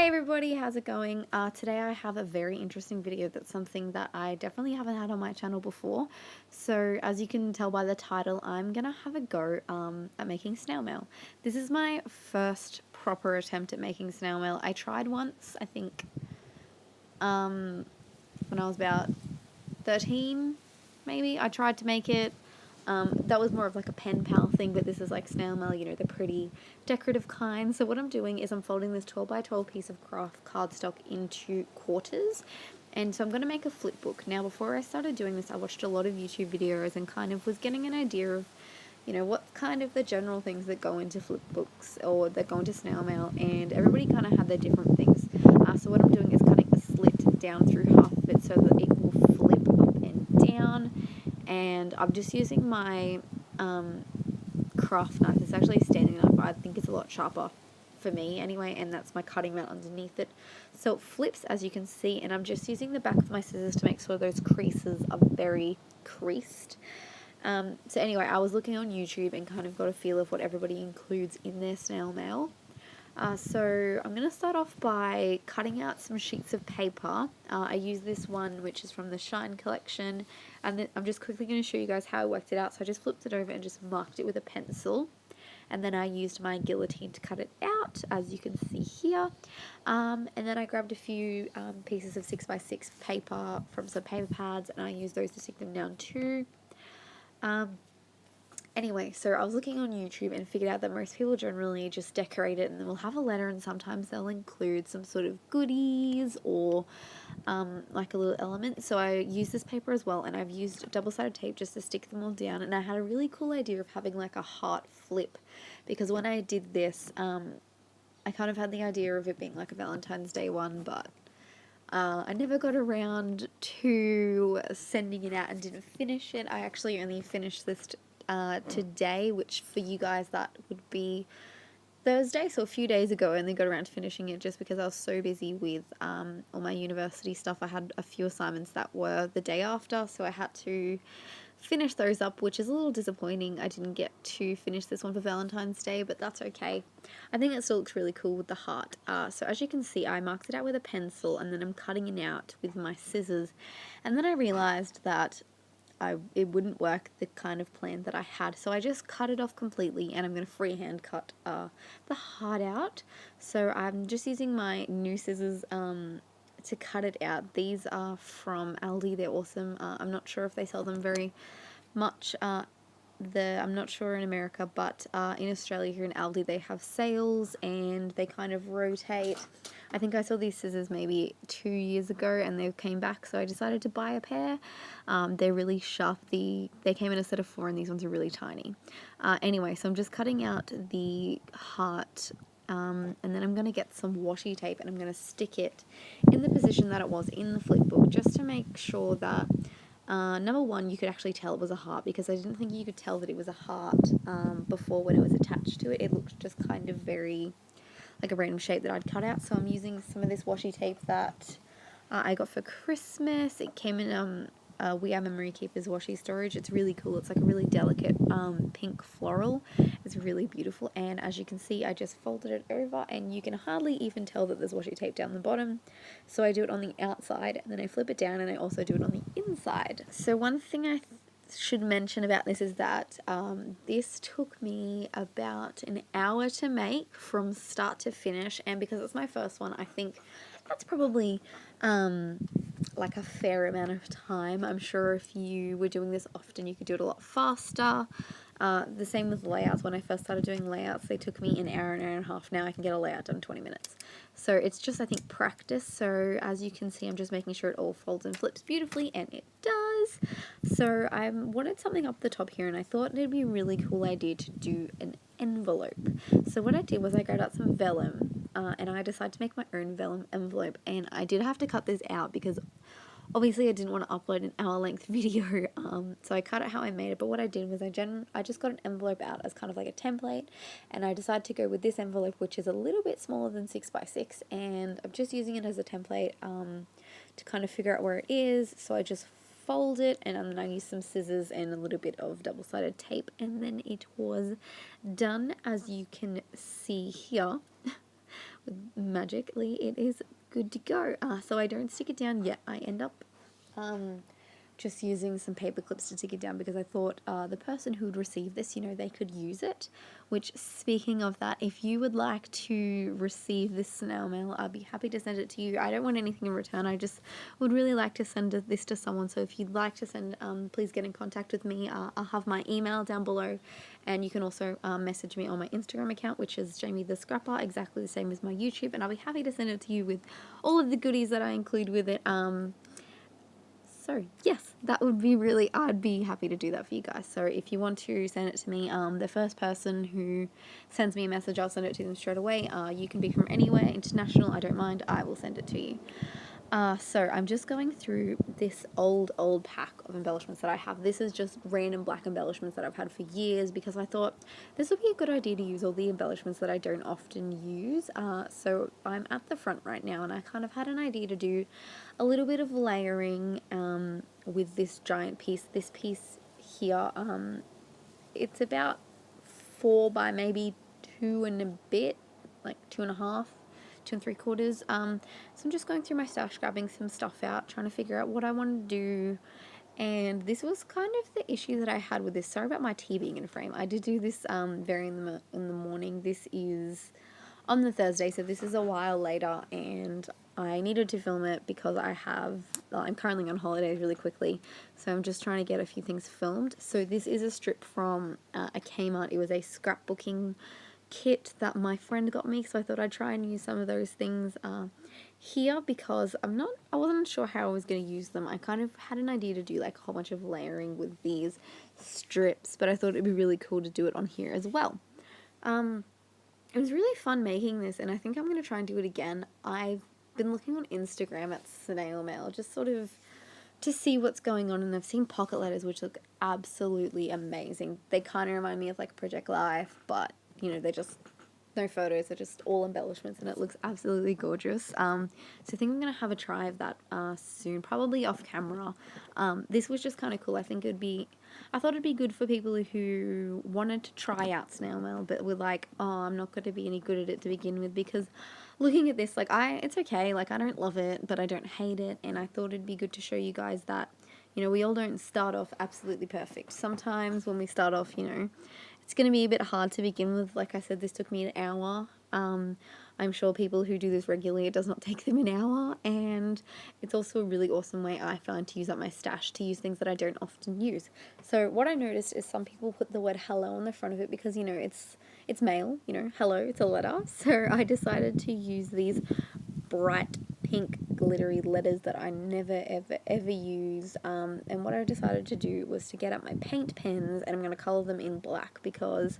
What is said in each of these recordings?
Everybody, how's it going? Today I have a very interesting video that's something that I definitely haven't had on my channel before. So as you can tell by the title, I'm gonna have a go at making snail mail. This is my first proper attempt at making snail mail. I tried once, I think, when I was about 13, maybe. I tried to make it. That was more of like a pen pal thing, but this is like snail mail, you know, the pretty decorative kind. So what I'm doing is I'm folding this 12 by 12 piece of craft cardstock into quarters. And so I'm going to make a flip book. Now, before I started doing this, I watched a lot of YouTube videos and kind of was getting an idea of, you know, what kind of the general things that go into flip books or that go into snail mail. And everybody kind of had their different things. So what I'm doing is cutting a slit down through half of it so that it will flip up and down. And I'm just using my craft knife. It's actually a standing knife. I think it's a lot sharper for me anyway, and that's my cutting mat underneath it. So it flips, as you can see, and I'm just using the back of my scissors to make sure those creases are very creased. So anyway, I was looking on YouTube and kind of got a feel of what everybody includes in their snail mail. So I'm going to start off by cutting out some sheets of paper. I use this one, which is from the Shine collection, and then I'm just quickly going to show you guys how I worked it out. So I just flipped it over and just marked it with a pencil, and then I used my guillotine to cut it out, as you can see here. And then I grabbed a few pieces of 6x6 paper from some paper pads, and I used those to stick them down too. Anyway, so I was looking on YouTube and figured out that most people generally just decorate it and then we'll have a letter, and sometimes they'll include some sort of goodies or like a little element. So I used this paper as well, and I've used double-sided tape just to stick them all down, and I had a really cool idea of having like a heart flip, because when I did this, I kind of had the idea of it being like a Valentine's Day one, but I never got around to sending it out and didn't finish it. I actually only finished this today, which for you guys that would be Thursday, so a few days ago. I only got around to finishing it just because I was so busy with all my university stuff. I had a few assignments that were the day after, so I had to finish those up, which is a little disappointing. I didn't get to finish this one for Valentine's Day, but that's okay. I think it still looks really cool with the heart. So as you can see, I marked it out with a pencil, and then I'm cutting it out with my scissors, and then I realized that it wouldn't work the kind of plan that I had, so I just cut it off completely, and I'm going to freehand cut the heart out. So I'm just using my new scissors to cut it out. These are from Aldi. They're awesome. I'm not sure if they sell them very much. I'm not sure in America, but in Australia here in Aldi they have sales and they kind of rotate. I think I saw these scissors maybe 2 years ago and they came back, so I decided to buy a pair. They're really sharp. They came in a set of 4 and these ones are really tiny. Anyway, so I'm just cutting out the heart, and then I'm going to get some washi tape and I'm going to stick it in the position that it was in the flip book, just to make sure that number one, you could actually tell it was a heart, because I didn't think you could tell that it was a heart before when it was attached to it. It looked just kind of very like a random shape that I'd cut out. So I'm using some of this washi tape that I got for Christmas. It came in We Are Memory Keepers washi storage. It's really cool. It's like a really delicate pink floral. It's really beautiful, and as you can see, I just folded it over and you can hardly even tell that there's washi tape down the bottom. So I do it on the outside and then I flip it down, and I also do it on the inside. So one thing I should mention about this is that this took me about an hour to make from start to finish, and because it's my first one, I think that's probably like a fair amount of time. I'm sure if you were doing this often you could do it a lot faster. The same with layouts. When I first started doing layouts, they took me an hour and a half. Now I can get a layout done in 20 minutes. So it's just, I think, practice. So as you can see, I'm just making sure it all folds and flips beautifully, and it does. So I wanted something up the top here, and I thought it'd be a really cool idea to do an envelope. So what I did was I grabbed out some vellum, and I decided to make my own vellum envelope, and I did have to cut this out because obviously I didn't want to upload an hour-length video, so I cut it how I made it. But what I did was I just got an envelope out as kind of like a template, and I decided to go with this envelope, which is a little bit smaller than 6x6, and I'm just using it as a template to kind of figure out where it is. So I just fold it, and then I use some scissors and a little bit of double-sided tape, and then it was done, as you can see here. magically it is good to go. So I don't stick it down yet. I end up just using some paper clips to stick it down because I thought the person who would receive this, they could use it. Which, speaking of that, if you would like to receive this snail mail, I'd be happy to send it to you. I don't want anything in return. I just would really like to send this to someone. So if you'd like to send, please get in contact with me. I'll have my email down below, and you can also message me on my Instagram account, which is jaymi thescrapper, exactly the same as my YouTube, and I'll be happy to send it to you with all of the goodies that I include with it. So yes, that would be I'd be happy to do that for you guys. So if you want to send it to me, the first person who sends me a message, I'll send it to them straight away. You can be from anywhere, international, I don't mind, I will send it to you. So I'm just going through this old pack of embellishments that I have. This is just random black embellishments that I've had for years because I thought this would be a good idea to use all the embellishments that I don't often use. So I'm at the front right now, and I kind of had an idea to do a little bit of layering with this giant piece. This piece here, it's about 4 by maybe 2 and a bit, like 2.5. 2 3/4. So I'm just going through my stash, grabbing some stuff out, trying to figure out what I want to do. And this was kind of the issue that I had with this. Sorry about my tea being in frame. I did do this very in the morning. This is on the Thursday, so this is a while later, and I needed to film it because I'm currently on holidays really quickly, so I'm just trying to get a few things filmed. So this is a strip from a Kmart. It was a scrapbooking kit that my friend got me, so I thought I'd try and use some of those things here because I wasn't sure how I was going to use them. I kind of had an idea to do like a whole bunch of layering with these strips, but I thought it'd be really cool to do it on here as well. It was really fun making this, and I think I'm going to try and do it again. I've been looking on Instagram at snail mail, just sort of to see what's going on, and I've seen pocket letters which look absolutely amazing. They kind of remind me of like Project Life, but they're just no photos, they're just all embellishments, and it looks absolutely gorgeous. So I think I'm going to have a try of that soon, probably off camera. This was just kind of cool. I thought it'd be good for people who wanted to try out snail mail but were like, I'm not going to be any good at it to begin with, because looking at this, it's okay, I don't love it, but I don't hate it, and I thought it'd be good to show you guys that, we all don't start off absolutely perfect. Sometimes when we start off, it's going to be a bit hard to begin with. Like I said, this took me an hour. I'm sure people who do this regularly, it does not take them an hour, and it's also a really awesome way, I find, to use up my stash, to use things that I don't often use. So what I noticed is some people put the word hello on the front of it because, it's mail, hello, it's a letter. So I decided to use these bright pink glittery letters that I never ever use, and what I decided to do was to get out my paint pens, and I'm going to colour them in black because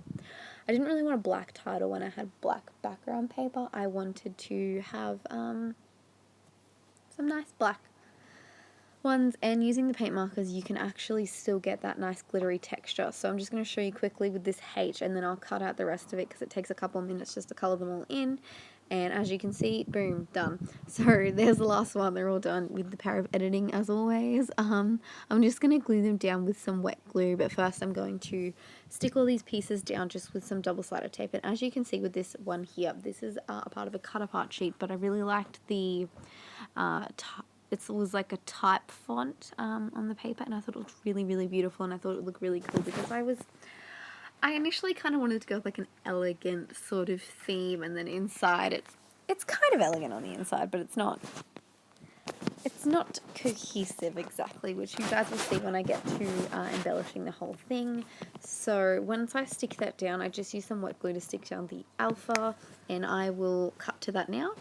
I didn't really want a black title when I had black background paper. I wanted to have some nice black ones, and using the paint markers you can actually still get that nice glittery texture. So I'm just going to show you quickly with this H, and then I'll cut out the rest of it because it takes a couple of minutes just to colour them all in. And as you can see, boom, done. So there's the last one. They're all done with the power of editing, as always. I'm just going to glue them down with some wet glue, but first I'm going to stick all these pieces down just with some double-sided tape. And as you can see with this one here, this is a part of a cut-apart sheet, but I really liked the it was like a type font on the paper, and I thought it looked really, really beautiful, and I thought it looked really cool because I initially kind of wanted to go with like an elegant sort of theme, and then inside it's kind of elegant on the inside, but it's not cohesive exactly, which you guys will see when I get to embellishing the whole thing. So once I stick that down, I just use some wet glue to stick down the alpha, and I will cut to that now.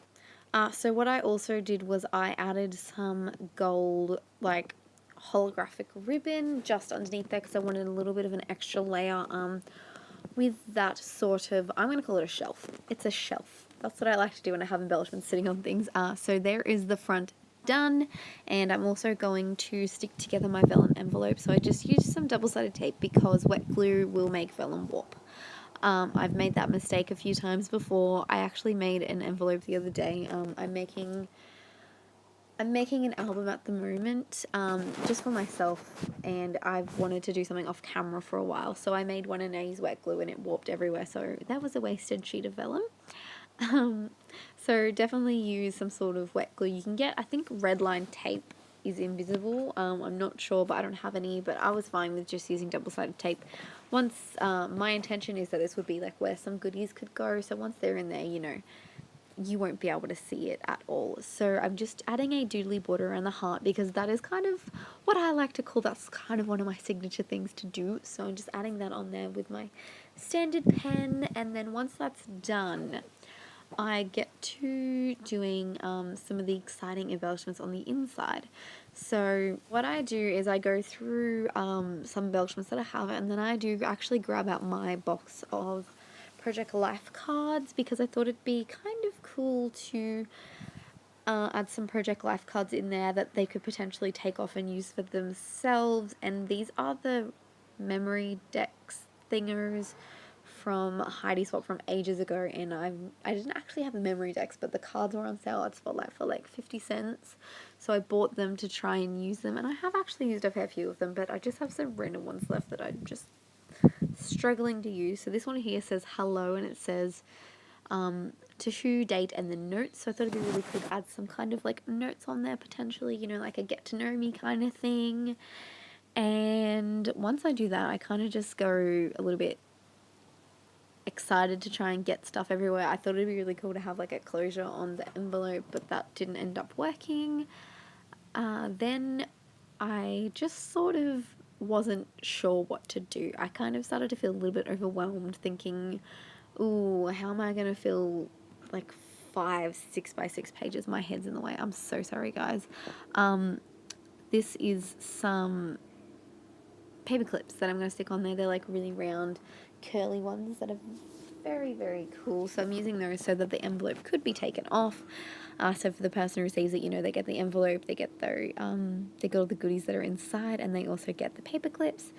So what I also did was I added some gold, holographic ribbon just underneath there because I wanted a little bit of an extra layer with that sort of, I'm going to call it a shelf. It's a shelf. That's what I like to do when I have embellishments sitting on things. So there is the front done, and I'm also going to stick together my vellum envelope. So I just used some double-sided tape because wet glue will make vellum warp. I've made that mistake a few times before. I actually made an envelope the other day. I'm making an album at the moment, just for myself, and I've wanted to do something off camera for a while, so I made one and I used wet glue and it warped everywhere, so that was a wasted sheet of vellum. Um, so definitely use some sort of wet glue. You can get, I think red line tape is invisible. I'm not sure, but I don't have any, but I was fine with just using double-sided tape. Once, my intention is that this would be like where some goodies could go, so once they're in there, you know, you won't be able to see it at all. So I'm just adding a doodly border around the heart because that is kind of what I like to call, that's kind of one of my signature things to do. So I'm just adding that on there with my standard pen, and then once that's done, I get to doing some of the exciting embellishments on the inside. So what I do is I go through some embellishments that I have, and then I do actually grab out my box of Project Life cards because I thought it'd be kind of cool to add some Project Life cards in there that they could potentially take off and use for themselves. And these are the memory decks thingers from Heidi Swap from ages ago, and I didn't actually have the memory decks, but the cards were on sale at Spotlight for like 50 cents, so I bought them to try and use them, and I have actually used a fair few of them, but I just have some random ones left that I'm just struggling to use. So this one here says hello, and it says to who, date, and the notes. So I thought it'd be really cool to add some kind of like notes on there potentially, you know, like a get to know me kind of thing. And once I do that, I kind of just go a little bit excited to try and get stuff everywhere. I thought it'd be really cool to have like a closure on the envelope, but that didn't end up working. Then I just sort of wasn't sure what to do. I kind of started to feel a little bit overwhelmed, thinking, ooh, how am I going to fill like 5 6x6 pages? My head's in the way. I'm so sorry, guys. This is some paper clips that I'm going to stick on there. They're like really round, curly ones that are very, very cool. So I'm using those so that the envelope could be taken off. So for the person who receives it, you know, they get the envelope, they get they get all the goodies that are inside, and they also get the paper clips.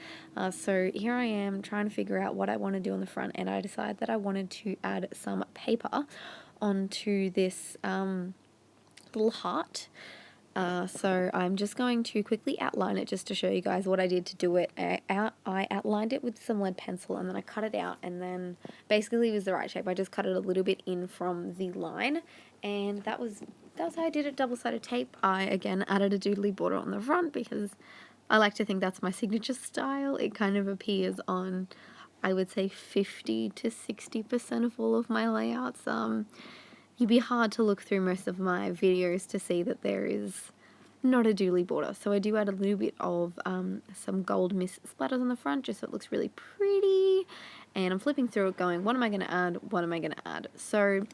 So here I am trying to figure out what I want to do on the front, and I decided that I wanted to add some paper onto this little heart. So I'm just going to quickly outline it just to show you guys what I did to do it. I outlined it with some lead pencil, and then I cut it out, and then basically it was the right shape. I just cut it a little bit in from the line, and that was how I did it. Double-sided tape. I again added a doodly border on the front because I like to think that's my signature style. It kind of appears on, I would say, 50 to 60% of all of my layouts. It'd be hard to look through most of my videos to see that there is not a doodly border. So I do add a little bit of some gold mist splatters on the front just so it looks really pretty. And I'm flipping through it going, what am I going to add? What am I going to add? So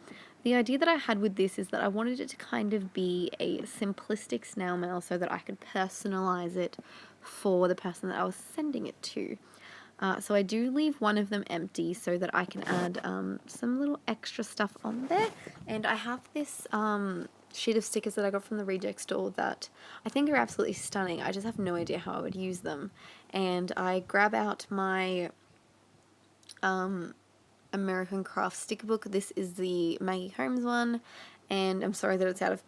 the idea that I had with this is that I wanted it to kind of be a simplistic snail mail so that I could personalize it for the person that I was sending it to. So I do leave one of them empty so that I can add some little extra stuff on there. And I have this sheet of stickers that I got from the reject store that I think are absolutely stunning. I just have no idea how I would use them. And I grab out my American Craft sticker book. This is the Maggie Holmes one. And I'm sorry that it's out of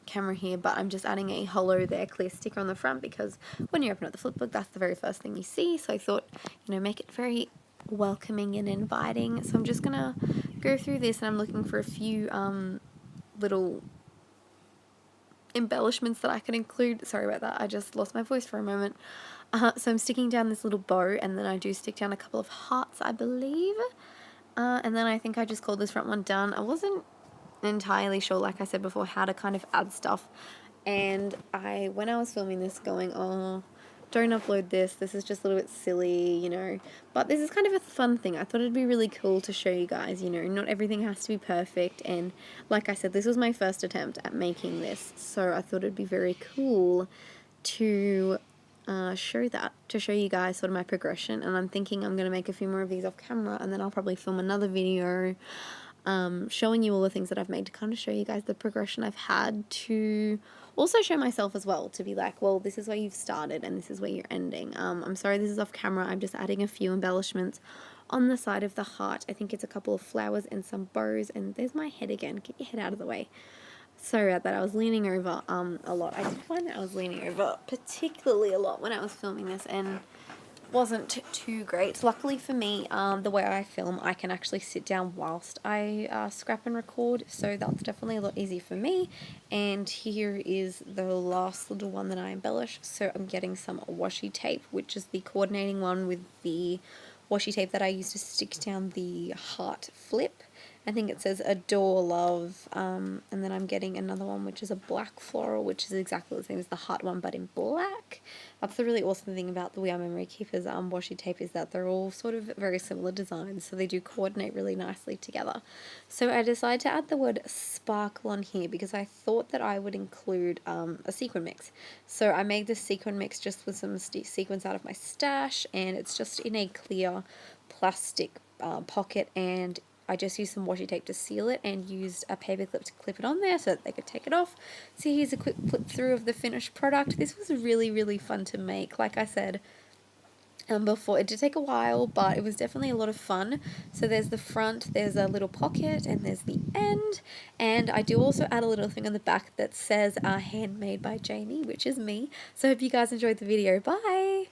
camera here, but I'm just adding a hello there clear sticker on the front because when you open up the flip book, that's the very first thing you see. So I thought, you know, make it very welcoming and inviting. So I'm just gonna go through this, and I'm looking for a few little embellishments that I can include. Sorry about that, I just lost my voice for a moment. So I'm sticking down this little bow, and then I do stick down a couple of hearts, I believe, and then I think I just called this front one done. I wasn't entirely sure, like I said before, how to kind of add stuff, and when I was filming this going, oh, don't upload this is just a little bit silly, you know, but this is kind of a fun thing. I thought it'd be really cool to show you guys, you know, not everything has to be perfect, and like I said, this was my first attempt at making this, so I thought it'd be very cool to show you guys sort of my progression. And I'm thinking I'm going to make a few more of these off camera, and then I'll probably film another video showing you all the things that I've made to kind of show you guys the progression I've had, to also show myself as well, to be like, well, this is where you've started and this is where you're ending. I'm sorry this is off camera. I'm just adding a few embellishments on the side of the heart. I think it's a couple of flowers and some bows, and there's my head again. Get your head out of the way. Sorry about that. I was leaning over a lot. I did find that I was leaning over particularly a lot when I was filming this, and wasn't too great. Luckily for me, the way I film, I can actually sit down whilst I scrap and record, so that's definitely a lot easier for me. And here is the last little one that I embellish. So I'm getting some washi tape, which is the coordinating one with the washi tape that I use to stick down the heart flip. I think it says adore love, and then I'm getting another one which is a black floral, which is exactly the same as the heart one but in black. That's the really awesome thing about the We Are Memory Keepers washi tape, is that they're all sort of very similar designs, so they do coordinate really nicely together. So I decided to add the word sparkle on here because I thought that I would include a sequin mix. So I made this sequin mix just with some sequins out of my stash, and it's just in a clear plastic pocket, and I just used some washi tape to seal it and used a paper clip to clip it on there so that they could take it off. So here's a quick flip through of the finished product. This was really, really fun to make. Like I said before, it did take a while, but it was definitely a lot of fun. So there's the front, there's a little pocket, and there's the end. And I do also add a little thing on the back that says handmade by Jaymi, which is me. So I hope you guys enjoyed the video. Bye!